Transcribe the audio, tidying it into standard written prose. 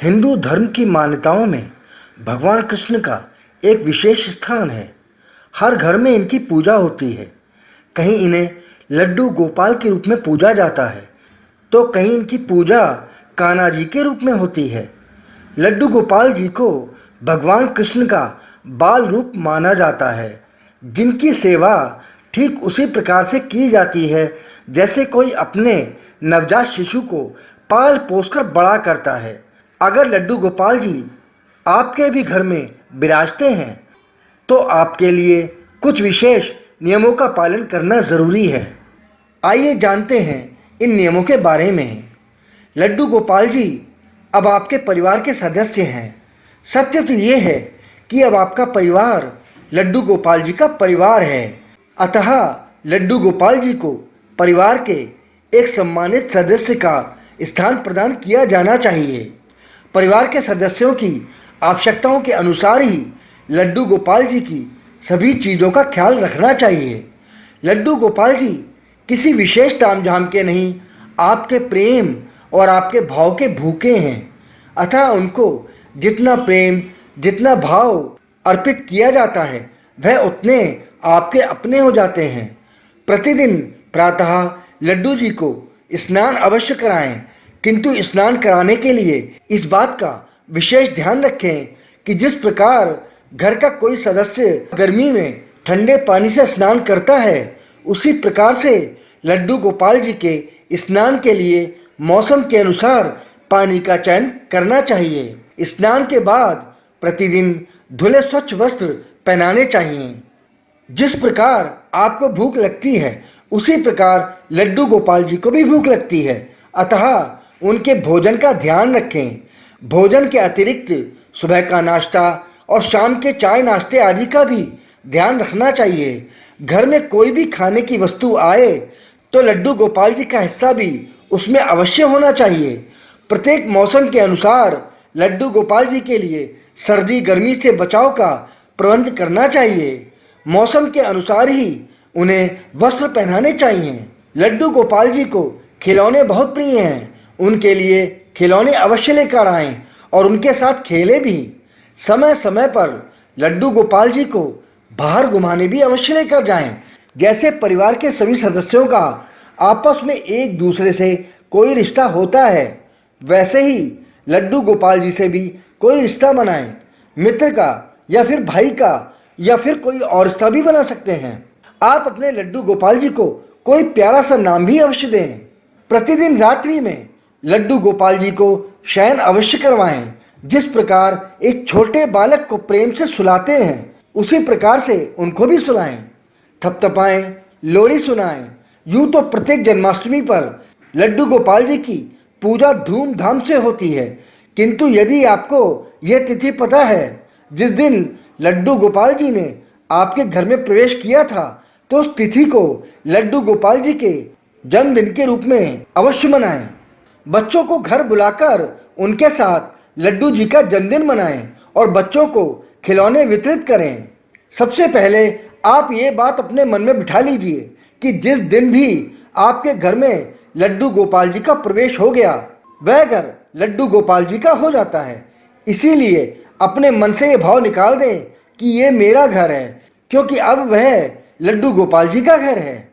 हिंदू धर्म की मान्यताओं में भगवान कृष्ण का एक विशेष स्थान है। हर घर में इनकी पूजा होती है। कहीं इन्हें लड्डू गोपाल के रूप में पूजा जाता है, तो कहीं इनकी पूजा कान्हा जी के रूप में होती है। लड्डू गोपाल जी को भगवान कृष्ण का बाल रूप माना जाता है, जिनकी सेवा ठीक उसी प्रकार से की जाती है जैसे कोई अपने नवजात शिशु को पाल पोसकर बड़ा करता है। अगर लड्डू गोपाल जी आपके भी घर में विराजते हैं तो आपके लिए कुछ विशेष नियमों का पालन करना ज़रूरी है। आइए जानते हैं इन नियमों के बारे में। लड्डू गोपाल जी अब आपके परिवार के सदस्य हैं। सत्य तो ये है कि अब आपका परिवार लड्डू गोपाल जी का परिवार है। अतः लड्डू गोपाल जी को परिवार के एक सम्मानित सदस्य का स्थान प्रदान किया जाना चाहिए। परिवार के सदस्यों की आवश्यकताओं के अनुसार ही लड्डू गोपाल जी की सभी चीज़ों का ख्याल रखना चाहिए। लड्डू गोपाल जी किसी विशेष तामझाम के नहीं, आपके प्रेम और आपके भाव के भूखे हैं। अतः उनको जितना प्रेम, जितना भाव अर्पित किया जाता है, वह उतने आपके अपने हो जाते हैं। प्रतिदिन प्रातः लड्डू जी को स्नान अवश्य कराएं, किंतु स्नान कराने के लिए इस बात का विशेष ध्यान रखें कि जिस प्रकार घर का कोई सदस्य गर्मी में ठंडे पानी से स्नान करता है, उसी प्रकार से लड्डू गोपाल जी के स्नान के लिए मौसम के अनुसार पानी का चयन करना चाहिए। स्नान के बाद प्रतिदिन धुले स्वच्छ वस्त्र पहनाने चाहिए। जिस प्रकार आपको भूख लगती है, उसी प्रकार लड्डू गोपाल जी को भी भूख लगती है। अतः उनके भोजन का ध्यान रखें। भोजन के अतिरिक्त सुबह का नाश्ता और शाम के चाय नाश्ते आदि का भी ध्यान रखना चाहिए। घर में कोई भी खाने की वस्तु आए तो लड्डू गोपाल जी का हिस्सा भी उसमें अवश्य होना चाहिए। प्रत्येक मौसम के अनुसार लड्डू गोपाल जी के लिए सर्दी गर्मी से बचाव का प्रबंध करना चाहिए। मौसम के अनुसार ही उन्हें वस्त्र पहनाने चाहिए। लड्डू गोपाल जी को खिलौने बहुत प्रिय हैं। उनके लिए खिलौने अवश्य लेकर आएं और उनके साथ खेलें भी। समय समय पर लड्डू गोपाल जी को बाहर घुमाने भी अवश्य लेकर जाएं। जैसे परिवार के सभी सदस्यों का आपस में एक दूसरे से कोई रिश्ता होता है, वैसे ही लड्डू गोपाल जी से भी कोई रिश्ता बनाएं। मित्र का या फिर भाई का या फिर कोई और रिश्ता भी बना सकते हैं। आप अपने लड्डू गोपाल जी को कोई प्यारा सा नाम भी अवश्य दें। प्रतिदिन रात्रि में लड्डू गोपाल जी को शयन अवश्य करवाएं। जिस प्रकार एक छोटे बालक को प्रेम से सुलाते हैं, उसी प्रकार से उनको भी सुलाएं। थपथपाएं, लोरी सुनाएं। यूँ तो प्रत्येक जन्माष्टमी पर लड्डू गोपाल जी की पूजा धूमधाम से होती है, किंतु यदि आपको यह तिथि पता है जिस दिन लड्डू गोपाल जी ने आपके घर में प्रवेश किया था, तो उस तिथि को लड्डू गोपाल जी के जन्मदिन के रूप में अवश्य मनाएं। बच्चों को घर बुलाकर उनके साथ लड्डू जी का जन्मदिन मनाएं और बच्चों को खिलौने वितरित करें। सबसे पहले आप ये बात अपने मन में बिठा लीजिए कि जिस दिन भी आपके घर में लड्डू गोपाल जी का प्रवेश हो गया, वह घर लड्डू गोपाल जी का हो जाता है। इसीलिए अपने मन से ये भाव निकाल दें कि ये मेरा घर है, क्योंकि अब वह लड्डू गोपाल जी का घर है।